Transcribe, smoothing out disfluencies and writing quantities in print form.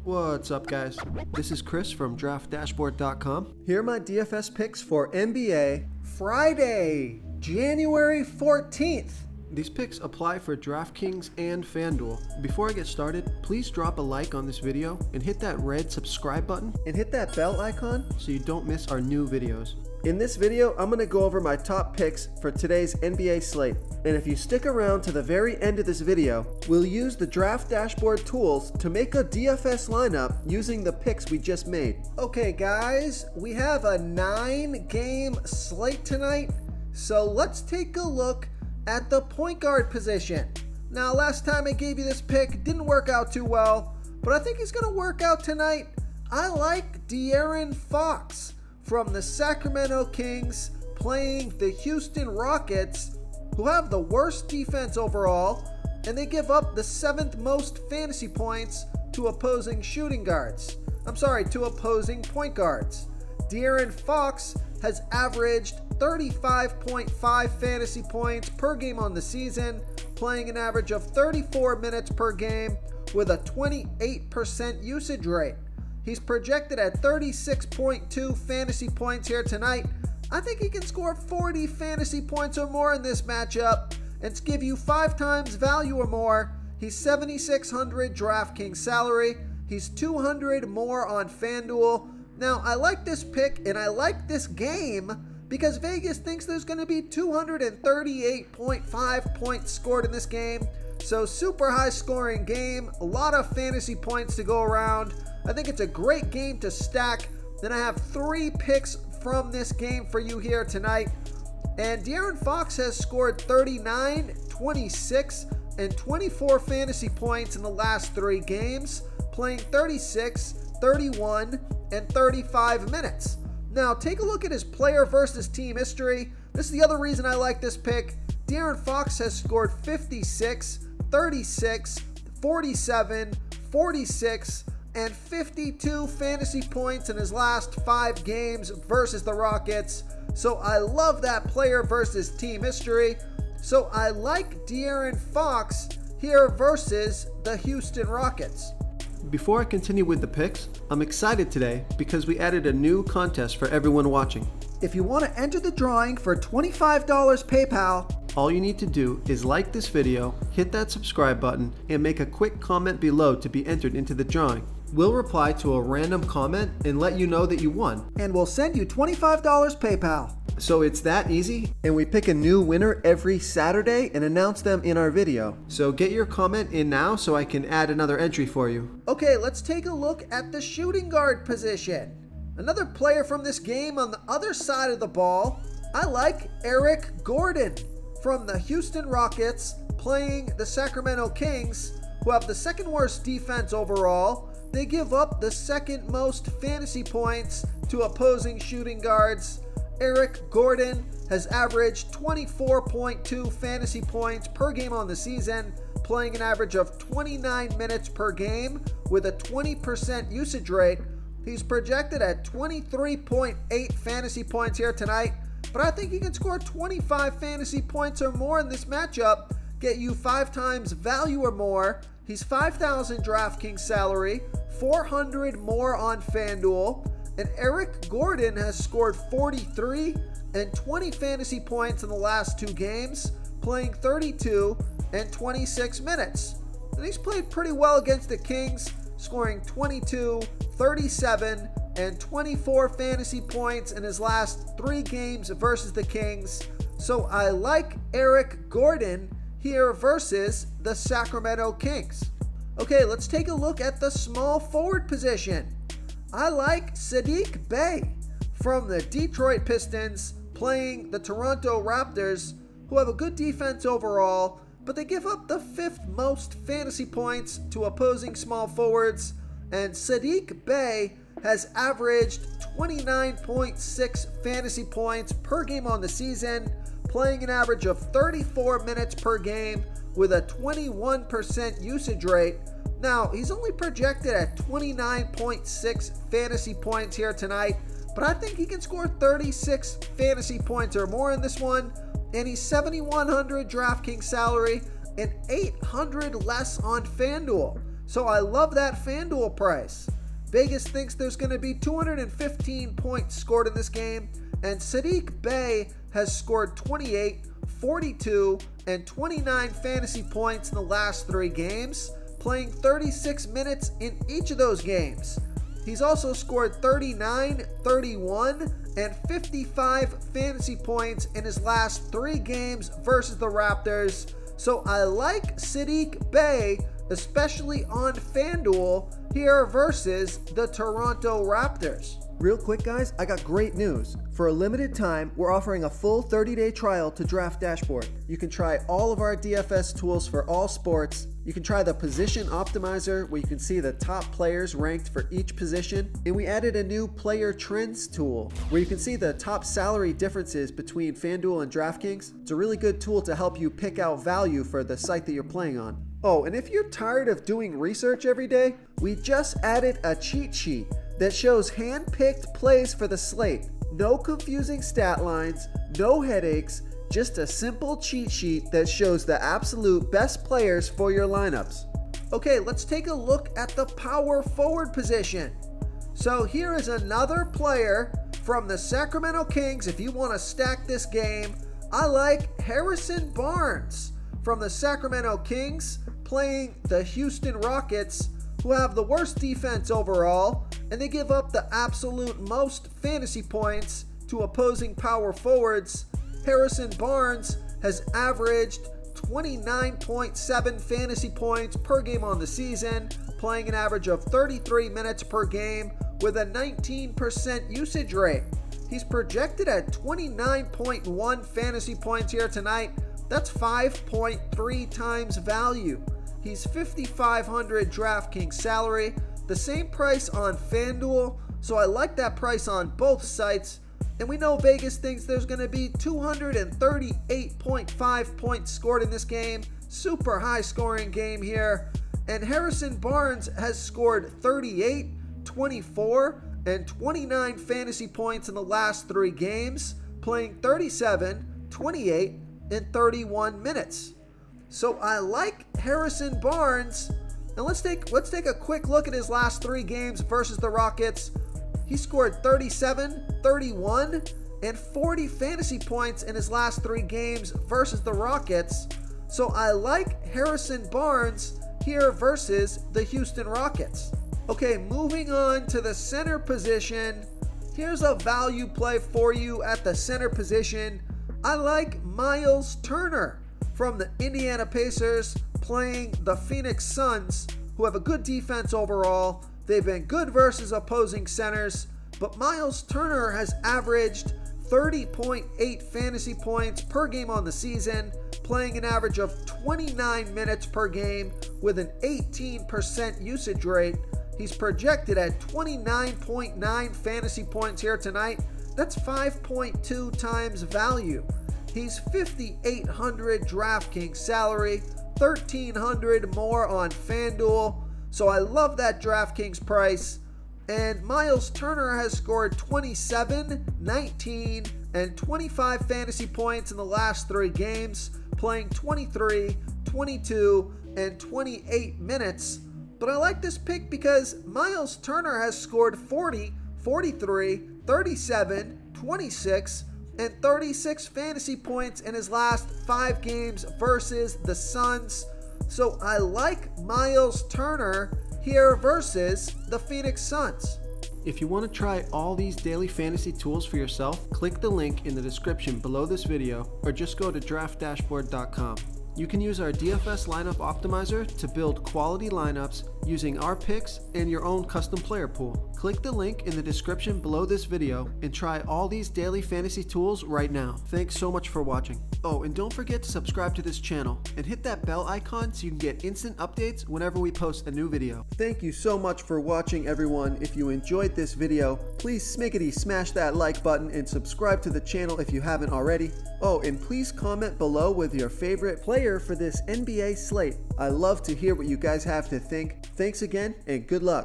What's up, guys? This is Chris from DraftDashboard.com. Here are my DFS picks for NBA Friday, January 14th. These picks apply for DraftKings and FanDuel. Before I get started, please drop a like on this video and hit that red subscribe button and hit that bell icon so you don't miss our new videos. In this video, I'm going to go over my top picks for today's NBA slate. And if you stick around to the very end of this video, we'll use the Draft Dashboard tools to make a DFS lineup using the picks we just made. Okay guys, we have a 9-game slate tonight, so let's take a look at the point guard position. Now, last time I gave you this pick, didn't work out too well, but I think he's going to work out tonight. I like De'Aaron Fox from the Sacramento Kings playing the Houston Rockets, who have the worst defense overall, and they give up the 7th most fantasy points to opposing shooting guards. To opposing point guards. De'Aaron Fox has averaged 35.5 fantasy points per game on the season, playing an average of 34 minutes per game with a 28% usage rate. He's projected at 36.2 fantasy points here tonight. I think he can score 40 fantasy points or more in this matchup and give you 5 times value or more. He's 7,600 DraftKings salary. He's 200 more on FanDuel. Now, I like this pick and I like this game because Vegas thinks there's going to be 238.5 points scored in this game. So super high scoring game, a lot of fantasy points to go around. I think it's a great game to stack. Then I have 3 picks from this game for you here tonight. And De'Aaron Fox has scored 39, 26, and 24 fantasy points in the last 3 games, playing 36, 31, and 35 minutes. Now, take a look at his player versus team history. This is the other reason I like this pick. De'Aaron Fox has scored 56, 36, 47, 46, and 52 fantasy points in his last 5 games versus the Rockets. So I love that player versus team history. So I like De'Aaron Fox here versus the Houston Rockets. Before I continue with the picks, I'm excited today because we added a new contest for everyone watching. If you want to enter the drawing for $25 PayPal, all you need to do is like this video, hit that subscribe button, and make a quick comment below to be entered into the drawing. We'll reply to a random comment and let you know that you won. And we'll send you $25 PayPal. So it's that easy, and we pick a new winner every Saturday and announce them in our video. So get your comment in now so I can add another entry for you. Okay, let's take a look at the shooting guard position. Another player from this game on the other side of the ball, I like Eric Gordon from the Houston Rockets playing the Sacramento Kings, who have the 2nd worst defense overall. They give up the 2nd most fantasy points to opposing shooting guards. Eric Gordon has averaged 24.2 fantasy points per game on the season, playing an average of 29 minutes per game with a 20% usage rate. He's projected at 23.8 fantasy points here tonight, but I think he can score 25 fantasy points or more in this matchup, get you 5 times value or more. He's 5,000 DraftKings salary, 400 more on FanDuel, and Eric Gordon has scored 43 and 20 fantasy points in the last 2 games, playing 32 and 26 minutes. And he's played pretty well against the Kings, scoring 22, 37, and 24 fantasy points in his last 3 games versus the Kings. So I like Eric Gordon here versus the Sacramento Kings. Okay, let's take a look at the small forward position. I like Saddiq Bey from the Detroit Pistons playing the Toronto Raptors, who have a good defense overall, but they give up the 5th most fantasy points to opposing small forwards. And Saddiq Bey has averaged 29.6 fantasy points per game on the season, playing an average of 34 minutes per game with a 21% usage rate. Now, he's only projected at 29.6 fantasy points here tonight, but I think he can score 36 fantasy points or more in this one, and he's 7,100 DraftKings salary and 800 less on FanDuel. So I love that FanDuel price. Vegas thinks there's going to be 215 points scored in this game, and Saddiq Bey has scored 28, 42, and 29 fantasy points in the last 3 games, playing 36 minutes in each of those games. He's also scored 39, 31, and 55 fantasy points in his last 3 games versus the Raptors. So I like Saddiq Bey, especially on FanDuel here versus the Toronto Raptors. Real quick guys, I got great news. For a limited time, we're offering a full 30-day trial to Draft Dashboard. You can try all of our DFS tools for all sports. You can try the Position Optimizer, where you can see the top players ranked for each position. And we added a new Player Trends tool, where you can see the top salary differences between FanDuel and DraftKings. It's a really good tool to help you pick out value for the site that you're playing on. Oh, and if you're tired of doing research every day, we just added a cheat sheet that shows hand-picked plays for the slate. No confusing stat lines, no headaches, just a simple cheat sheet that shows the absolute best players for your lineups. Okay, let's take a look at the power forward position. So here is another player from the Sacramento Kings. If you want to stack this game, I like Harrison Barnes from the Sacramento Kings playing the Houston Rockets, who have the worst defense overall, and they give up the absolute most fantasy points to opposing power forwards. Harrison Barnes has averaged 29.7 fantasy points per game on the season, playing an average of 33 minutes per game with a 19% usage rate. He's projected at 29.1 fantasy points here tonight. That's 5.3 times value. He's $5,500 DraftKings salary, the same price on FanDuel, so I like that price on both sites. And we know Vegas thinks there's going to be 238.5 points scored in this game. Super high scoring game here. And Harrison Barnes has scored 38, 24, and 29 fantasy points in the last 3 games, playing 37, 28, and 31 minutes. So I like Harrison Barnes. And let's take a quick look at his last 3 games versus the Rockets. He scored 37, 31, and 40 fantasy points in his last 3 games versus the Rockets. So I like Harrison Barnes here versus the Houston Rockets. Okay, moving on to the center position. Here's a value play for you at the center position. I like Miles Turner from the Indiana Pacers playing the Phoenix Suns, who have a good defense overall. They've been good versus opposing centers, but Miles Turner has averaged 30.8 fantasy points per game on the season, playing an average of 29 minutes per game with an 18% usage rate. He's projected at 29.9 fantasy points here tonight. That's 5.2 times value. He's $5,800 DraftKings salary, $1,300 more on FanDuel. So I love that DraftKings price. And Miles Turner has scored 27, 19, and 25 fantasy points in the last 3 games, playing 23, 22, and 28 minutes. But I like this pick because Miles Turner has scored 40, 43, 37, 26, and 36 fantasy points in his last 5 games versus the Suns. So I like Miles Turner here versus the Phoenix Suns. If you want to try all these daily fantasy tools for yourself, click the link in the description below this video or just go to draftdashboard.com. You can use our DFS lineup optimizer to build quality lineups using our picks and your own custom player pool. Click the link in the description below this video and try all these daily fantasy tools right now. Thanks so much for watching. Oh, and don't forget to subscribe to this channel and hit that bell icon so you can get instant updates whenever we post a new video. Thank you so much for watching, everyone. If you enjoyed this video, please smash that like button and subscribe to the channel if you haven't already. Oh, and please comment below with your favorite player for this NBA slate. I love to hear what you guys have to think. Thanks again and good luck.